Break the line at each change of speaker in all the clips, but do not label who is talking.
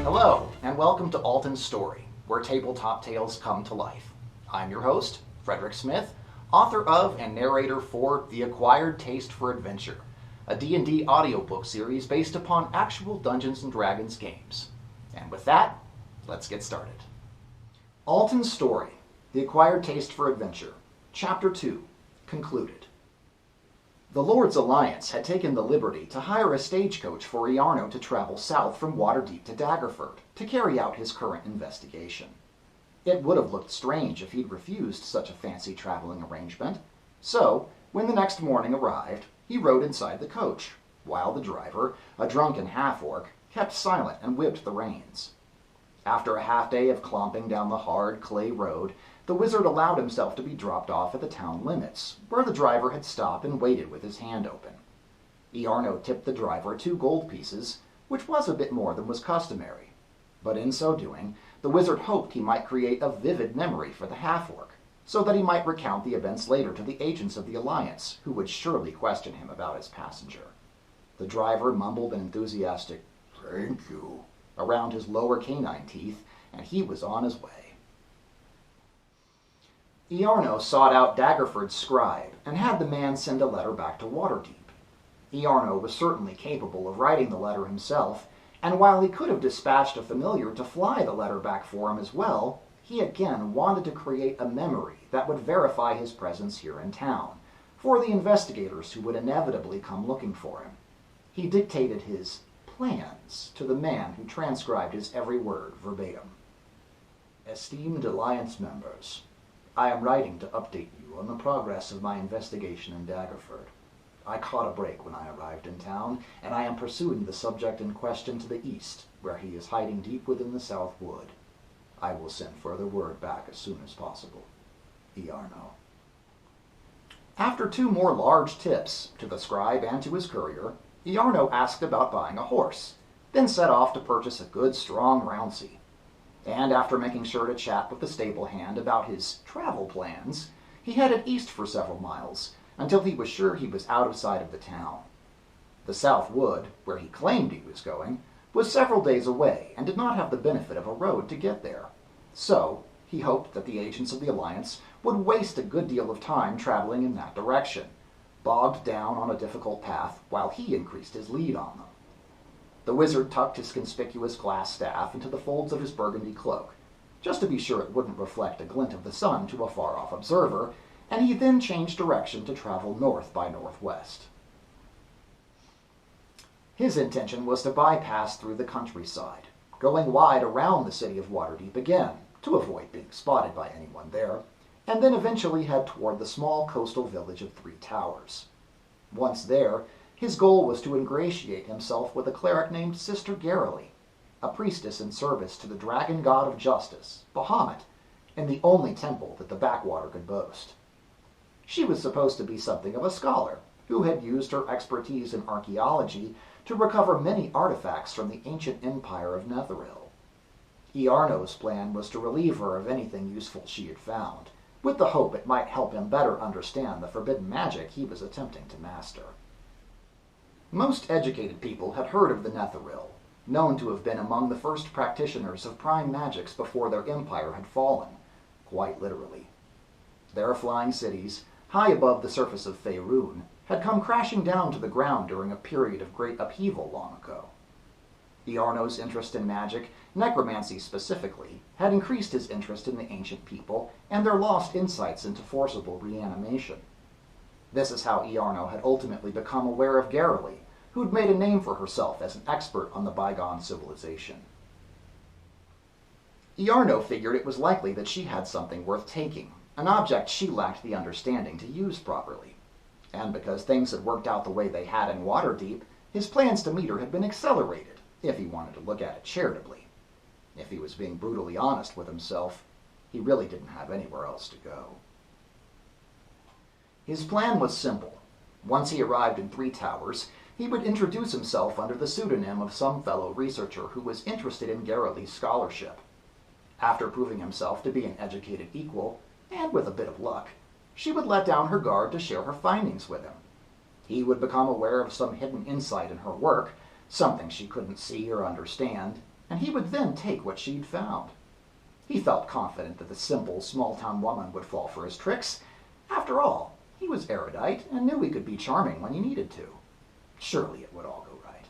Hello, and welcome to Alton's Story, where tabletop tales come to life. I'm your host, Frederick Smith, author of and narrator for The Acquired Taste for Adventure, a D&D audiobook series based upon actual Dungeons & Dragons games. And with that, let's get started. Alton's Story, The Acquired Taste for Adventure, Chapter 2, Concluded. The Lord's Alliance had taken the liberty to hire a stagecoach for Iarno to travel south from Waterdeep to Daggerford to carry out his current investigation. It would have looked strange if he'd refused such a fancy traveling arrangement, so when the next morning arrived, he rode inside the coach, while the driver, a drunken half-orc, kept silent and whipped the reins. After a half-day of clomping down the hard clay road, the wizard allowed himself to be dropped off at the town limits, where the driver had stopped and waited with his hand open. Iarno tipped the driver 2 gold pieces, which was a bit more than was customary, but in so doing, the wizard hoped he might create a vivid memory for the half-orc, so that he might recount the events later to the agents of the Alliance, who would surely question him about his passenger. The driver mumbled an enthusiastic, "Thank you," around his lower canine teeth, and he was on his way. Iarno sought out Daggerford's scribe and had the man send a letter back to Waterdeep. Iarno was certainly capable of writing the letter himself, and while he could have dispatched a familiar to fly the letter back for him as well, he again wanted to create a memory that would verify his presence here in town, for the investigators who would inevitably come looking for him. He dictated his plans to the man who transcribed his every word verbatim. "Esteemed Alliance members, I am writing to update you on the progress of my investigation in Daggerford. I caught a break when I arrived in town, and I am pursuing the subject in question to the east, where he is hiding deep within the South Wood. I will send further word back as soon as possible. Iarno." After 2 more large tips, to the scribe and to his courier, Iarno asked about buying a horse, then set off to purchase a good strong Rouncy. And after making sure to chat with the stable hand about his travel plans, he headed east for several miles, until he was sure he was out of sight of the town. The South Wood, where he claimed he was going, was several days away and did not have the benefit of a road to get there. So, he hoped that the agents of the Alliance would waste a good deal of time traveling in that direction, bogged down on a difficult path while he increased his lead on them. The wizard tucked his conspicuous glass staff into the folds of his burgundy cloak, just to be sure it wouldn't reflect a glint of the sun to a far-off observer, and he then changed direction to travel north by northwest. His intention was to bypass through the countryside, going wide around the city of Waterdeep again, to avoid being spotted by anyone there, and then eventually head toward the small coastal village of 3 Towers. Once there, his goal was to ingratiate himself with a cleric named Sister Garrily, a priestess in service to the dragon god of justice, Bahamut, in the only temple that the backwater could boast. She was supposed to be something of a scholar, who had used her expertise in archaeology to recover many artifacts from the ancient empire of Netheril. Iarno's plan was to relieve her of anything useful she had found, with the hope it might help him better understand the forbidden magic he was attempting to master. Most educated people had heard of the Netheril, known to have been among the first practitioners of prime magics before their empire had fallen, quite literally. Their flying cities, high above the surface of Faerun, had come crashing down to the ground during a period of great upheaval long ago. Iarno's interest in magic, necromancy specifically, had increased his interest in the ancient people and their lost insights into forcible reanimation. This is how Iarno had ultimately become aware of Garrily, who'd made a name for herself as an expert on the bygone civilization. Iarno figured it was likely that she had something worth taking, an object she lacked the understanding to use properly. And because things had worked out the way they had in Waterdeep, his plans to meet her had been accelerated, if he wanted to look at it charitably. If he was being brutally honest with himself, he really didn't have anywhere else to go. His plan was simple. Once he arrived in 3 Towers, he would introduce himself under the pseudonym of some fellow researcher who was interested in Garrily's scholarship. After proving himself to be an educated equal, and with a bit of luck, she would let down her guard to share her findings with him. He would become aware of some hidden insight in her work, something she couldn't see or understand, and he would then take what she'd found. He felt confident that the simple, small-town woman would fall for his tricks. After all, he was erudite and knew he could be charming when he needed to. Surely it would all go right.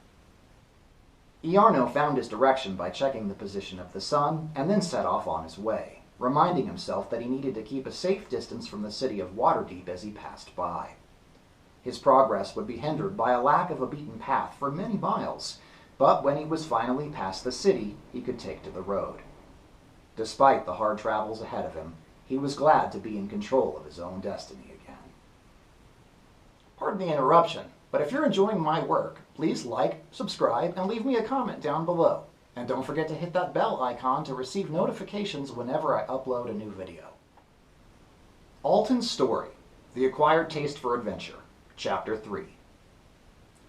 Iarno found his direction by checking the position of the sun and then set off on his way, reminding himself that he needed to keep a safe distance from the city of Waterdeep as he passed by. His progress would be hindered by a lack of a beaten path for many miles, but when he was finally past the city, he could take to the road. Despite the hard travels ahead of him, he was glad to be in control of his own destiny again. Pardon the interruption, but if you're enjoying my work, please like, subscribe, and leave me a comment down below. And don't forget to hit that bell icon to receive notifications whenever I upload a new video. Alton's Story, The Acquired Taste for Adventure, Chapter 3.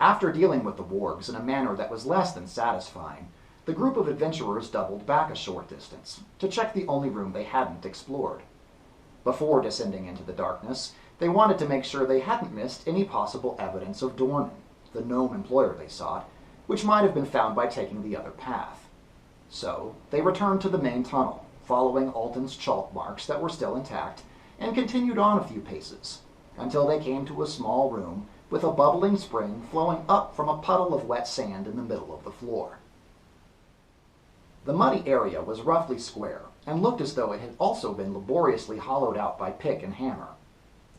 After dealing with the wargs in a manner that was less than satisfying, the group of adventurers doubled back a short distance to check the only room they hadn't explored. Before descending into the darkness, they wanted to make sure they hadn't missed any possible evidence of Dornan, the gnome employer they sought, which might have been found by taking the other path. So, they returned to the main tunnel, following Alton's chalk marks that were still intact, and continued on a few paces, until they came to a small room with a bubbling spring flowing up from a puddle of wet sand in the middle of the floor. The muddy area was roughly square, and looked as though it had also been laboriously hollowed out by pick and hammer.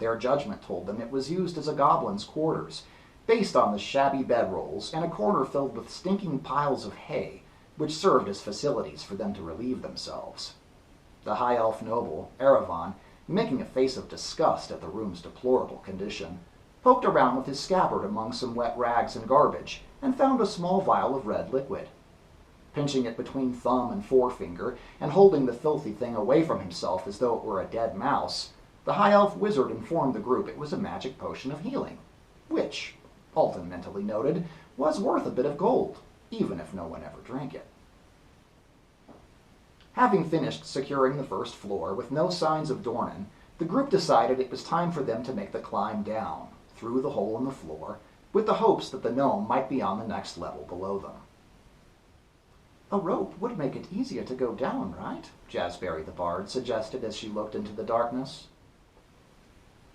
Their judgment told them it was used as a goblin's quarters, based on the shabby bedrolls and a corner filled with stinking piles of hay, which served as facilities for them to relieve themselves. The high elf noble, Erevan, making a face of disgust at the room's deplorable condition, poked around with his scabbard among some wet rags and garbage, and found a small vial of red liquid. Pinching it between thumb and forefinger, and holding the filthy thing away from himself as though it were a dead mouse, the high elf wizard informed the group it was a magic potion of healing, which, Alton mentally noted, was worth a bit of gold, even if no one ever drank it. Having finished securing the first floor with no signs of Dornan, the group decided it was time for them to make the climb down, through the hole in the floor, with the hopes that the gnome might be on the next level below them. "A rope would make it easier to go down, right?" Jazzberry the Bard suggested as she looked into the darkness.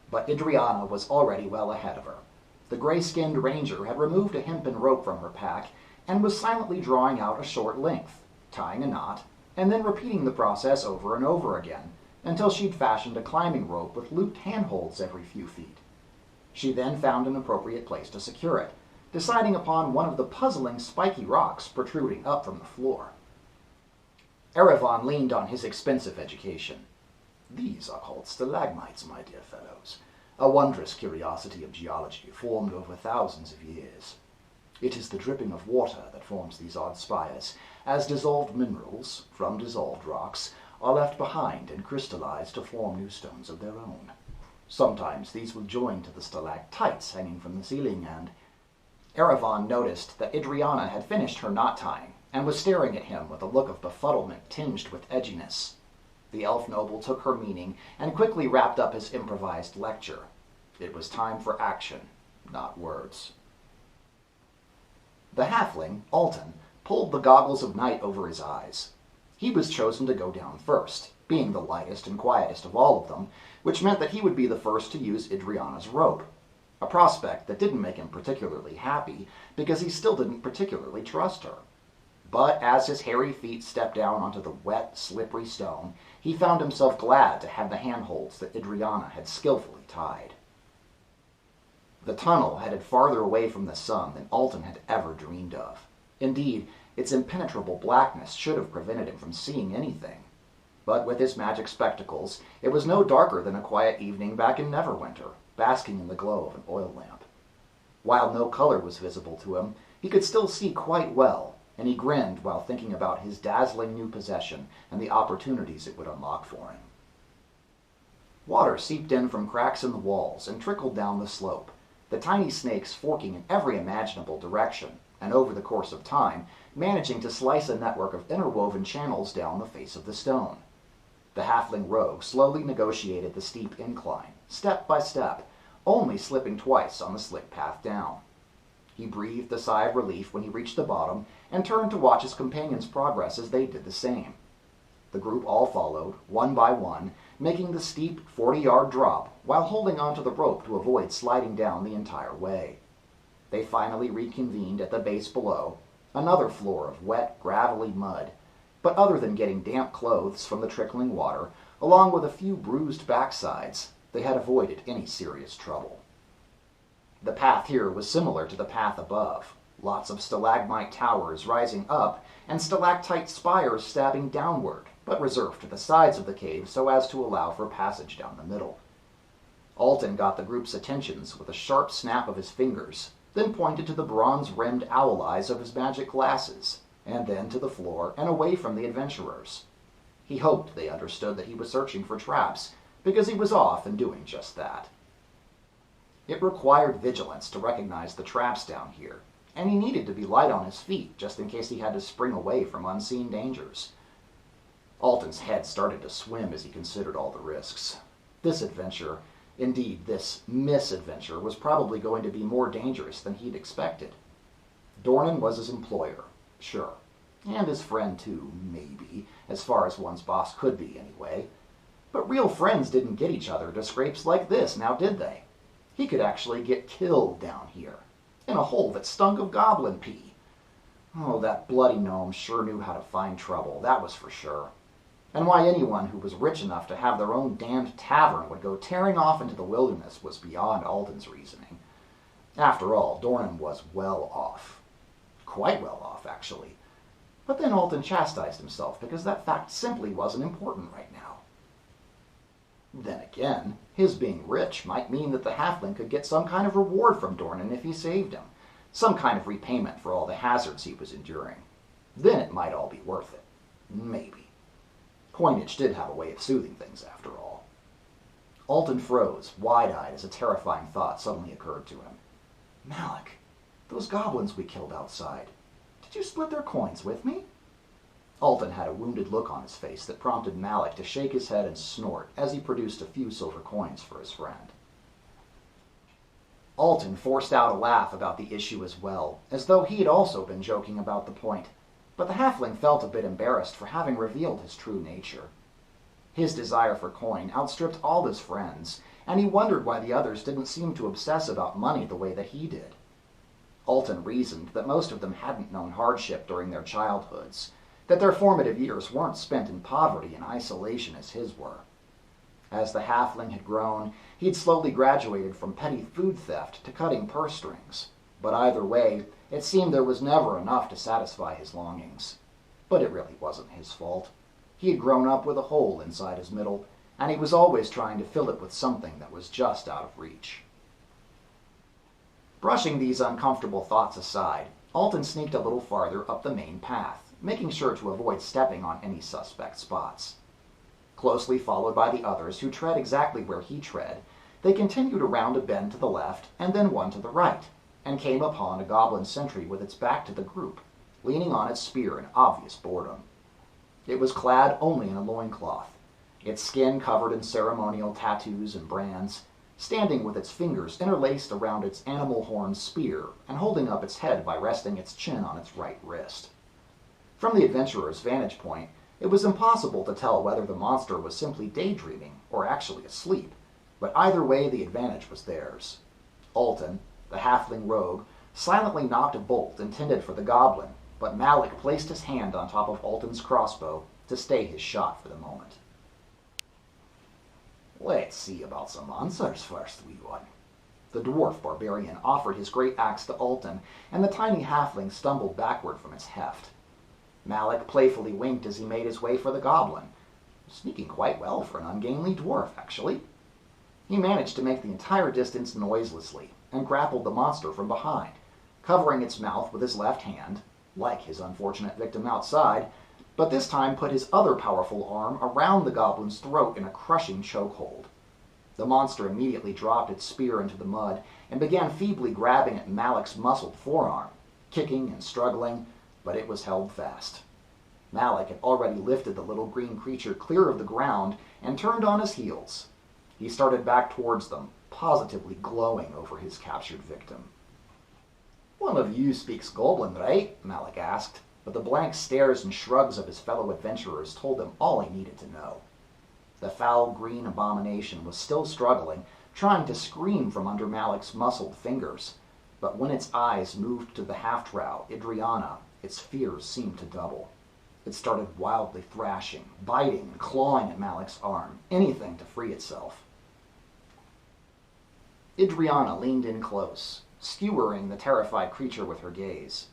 But Idriana was already well ahead of her. The gray-skinned ranger had removed a hempen rope from her pack and was silently drawing out a short length, tying a knot, and then repeating the process over and over again, until she'd fashioned a climbing rope with looped handholds every few feet. She then found an appropriate place to secure it, deciding upon one of the puzzling spiky rocks protruding up from the floor. Erevan leaned on his expensive education. "These are called stalagmites, my dear fellows, a wondrous curiosity of geology formed over thousands of years. It is the dripping of water that forms these odd spires, as dissolved minerals, from dissolved rocks, are left behind and crystallize to form new stones of their own. Sometimes these will join to the stalactites hanging from the ceiling, and..." Erevan noticed that Idriana had finished her knot tying and was staring at him with a look of befuddlement tinged with edginess. The elf noble took her meaning and quickly wrapped up his improvised lecture. It was time for action, not words. The halfling, Alton, pulled the goggles of night over his eyes. He was chosen to go down first, being the lightest and quietest of all of them, which meant that he would be the first to use Idriana's rope, a prospect that didn't make him particularly happy because he still didn't particularly trust her. But as his hairy feet stepped down onto the wet, slippery stone, he found himself glad to have the handholds that Idriana had skillfully tied. The tunnel headed farther away from the sun than Alton had ever dreamed of. Indeed, its impenetrable blackness should have prevented him from seeing anything. But with his magic spectacles, it was no darker than a quiet evening back in Neverwinter, basking in the glow of an oil lamp. While no color was visible to him, he could still see quite well, and he grinned while thinking about his dazzling new possession and the opportunities it would unlock for him. Water seeped in from cracks in the walls and trickled down the slope, the tiny snakes forking in every imaginable direction, and over the course of time, managing to slice a network of interwoven channels down the face of the stone. The halfling rogue slowly negotiated the steep incline, step by step, only slipping twice on the slick path down. He breathed a sigh of relief when he reached the bottom and turned to watch his companions' progress as they did the same. The group all followed, one by one, making the steep 40-yard drop while holding onto the rope to avoid sliding down the entire way. They finally reconvened at the base below, another floor of wet, gravelly mud, but other than getting damp clothes from the trickling water, along with a few bruised backsides, they had avoided any serious trouble. The path here was similar to the path above, lots of stalagmite towers rising up and stalactite spires stabbing downward, but reserved to the sides of the cave so as to allow for passage down the middle. Alton got the group's attentions with a sharp snap of his fingers, then pointed to the bronze-rimmed owl eyes of his magic glasses, and then to the floor and away from the adventurers. He hoped they understood that he was searching for traps, because he was off and doing just that. It required vigilance to recognize the traps down here, and he needed to be light on his feet just in case he had to spring away from unseen dangers. Alton's head started to swim as he considered all the risks. This adventure, indeed this misadventure, was probably going to be more dangerous than he'd expected. Dornan was his employer, sure, and his friend too, maybe, as far as one's boss could be anyway. But real friends didn't get each other to scrapes like this, now did they? He could actually get killed down here, in a hole that stunk of goblin pee. Oh, that bloody gnome sure knew how to find trouble, that was for sure. And why anyone who was rich enough to have their own damned tavern would go tearing off into the wilderness was beyond Alton's reasoning. After all, Dornan was well off. Quite well off, actually. But then Alton chastised himself because that fact simply wasn't important right now. Then again, his being rich might mean that the halfling could get some kind of reward from Dornan if he saved him, some kind of repayment for all the hazards he was enduring. Then it might all be worth it. Maybe. Coinage did have a way of soothing things, after all. Alton froze, wide-eyed, as a terrifying thought suddenly occurred to him. Malik, those goblins we killed outside, did you split their coins with me? Alton had a wounded look on his face that prompted Malik to shake his head and snort as he produced a few silver coins for his friend. Alton forced out a laugh about the issue as well, as though he had also been joking about the point, but the halfling felt a bit embarrassed for having revealed his true nature. His desire for coin outstripped all his friends, and he wondered why the others didn't seem to obsess about money the way that he did. Alton reasoned that most of them hadn't known hardship during their childhoods, that their formative years weren't spent in poverty and isolation as his were. As the halfling had grown, he'd slowly graduated from petty food theft to cutting purse strings, but either way, it seemed there was never enough to satisfy his longings. But it really wasn't his fault. He had grown up with a hole inside his middle, and he was always trying to fill it with something that was just out of reach. Brushing these uncomfortable thoughts aside, Alton sneaked a little farther up the main path, making sure to avoid stepping on any suspect spots. Closely followed by the others who tread exactly where he tread, they continued around a bend to the left and then one to the right, and came upon a goblin sentry with its back to the group, leaning on its spear in obvious boredom. It was clad only in a loincloth, its skin covered in ceremonial tattoos and brands, standing with its fingers interlaced around its animal horn spear and holding up its head by resting its chin on its right wrist. From the adventurer's vantage point, it was impossible to tell whether the monster was simply daydreaming or actually asleep, but either way the advantage was theirs. Alton, the halfling rogue, silently knocked a bolt intended for the goblin, but Malik placed his hand on top of Alton's crossbow to stay his shot for the moment. Let's see about some answers first, wee one. The dwarf barbarian offered his great axe to Alton, and the tiny halfling stumbled backward from its heft. Malik playfully winked as he made his way for the goblin, sneaking quite well for an ungainly dwarf, actually. He managed to make the entire distance noiselessly, and grappled the monster from behind, covering its mouth with his left hand, like his unfortunate victim outside, but this time put his other powerful arm around the goblin's throat in a crushing chokehold. The monster immediately dropped its spear into the mud and began feebly grabbing at Malik's muscled forearm, kicking and struggling, but it was held fast. Malik had already lifted the little green creature clear of the ground and turned on his heels. He started back towards them, positively glowing over his captured victim. One of you speaks Goblin, right? Malik asked, but the blank stares and shrugs of his fellow adventurers told him all he needed to know. The foul green abomination was still struggling, trying to scream from under Malik's muscled fingers, but when its eyes moved to the half-drow, Idriana, its fears seemed to double. It started wildly thrashing, biting and clawing at Malik's arm, anything to free itself. Idriana leaned in close, skewering the terrified creature with her gaze.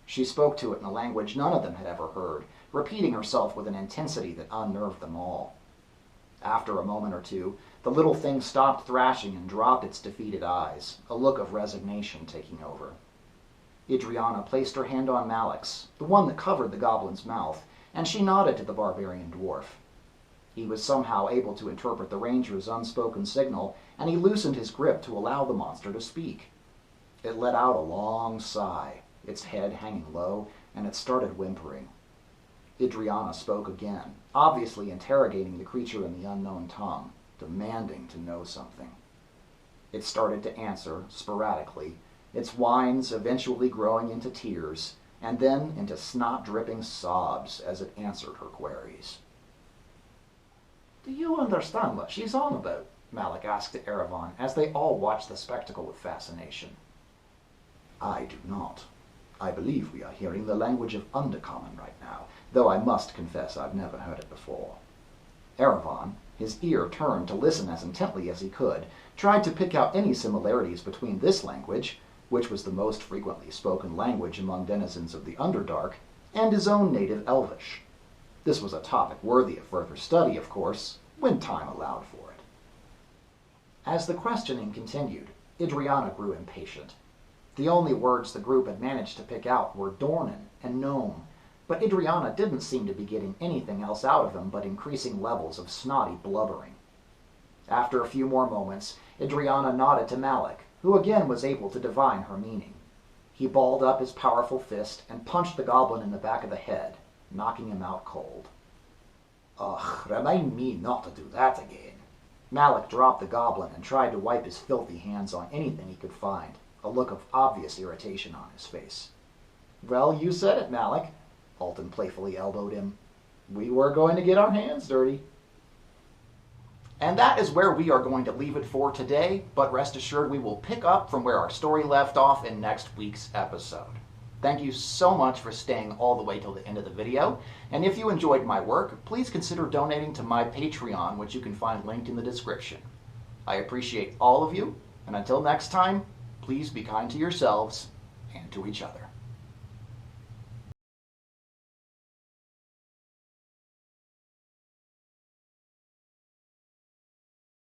She spoke to it in a language none of them had ever heard, repeating herself with an intensity that unnerved them all. After a moment or two, the little thing stopped thrashing and dropped its defeated eyes, a look of resignation taking over. Idriana placed her hand on Malik's, the one that covered the goblin's mouth, and she nodded to the barbarian dwarf. He was somehow able to interpret the ranger's unspoken signal, and he loosened his grip to allow the monster to speak. It let out a long sigh, its head hanging low, and it started whimpering. Idriana spoke again, obviously interrogating the creature in the unknown tongue, demanding to know something. It started to answer, sporadically, its whines eventually growing into tears, and then into snot-dripping sobs as it answered her queries. "Do you understand what she's on about?" Malik asked Erevan, as they all watched the spectacle with fascination. "I do not. I believe we are hearing the language of Undercommon right now, though I must confess I've never heard it before." Erevan, his ear turned to listen as intently as he could, tried to pick out any similarities between this language, which was the most frequently spoken language among denizens of the Underdark, and his own native Elvish. This was a topic worthy of further study, of course, when time allowed for it. As the questioning continued, Idriana grew impatient. The only words the group had managed to pick out were Dornan and Gnome, but Idriana didn't seem to be getting anything else out of them but increasing levels of snotty blubbering. After a few more moments, Idriana nodded to Malik, who again was able to divine her meaning. He balled up his powerful fist and punched the goblin in the back of the head, knocking him out cold. "Ugh, remind me not to do that again." Malik dropped the goblin and tried to wipe his filthy hands on anything he could find, a look of obvious irritation on his face. "Well, you said it, Malik," Alton playfully elbowed him. "We were going to get our hands dirty." And that is where we are going to leave it for today, but rest assured we will pick up from where our story left off in next week's episode. Thank you so much for staying all the way till the end of the video, and if you enjoyed my work, please consider donating to my Patreon, which you can find linked in the description. I appreciate all of you, and until next time, please be kind to yourselves and to each other.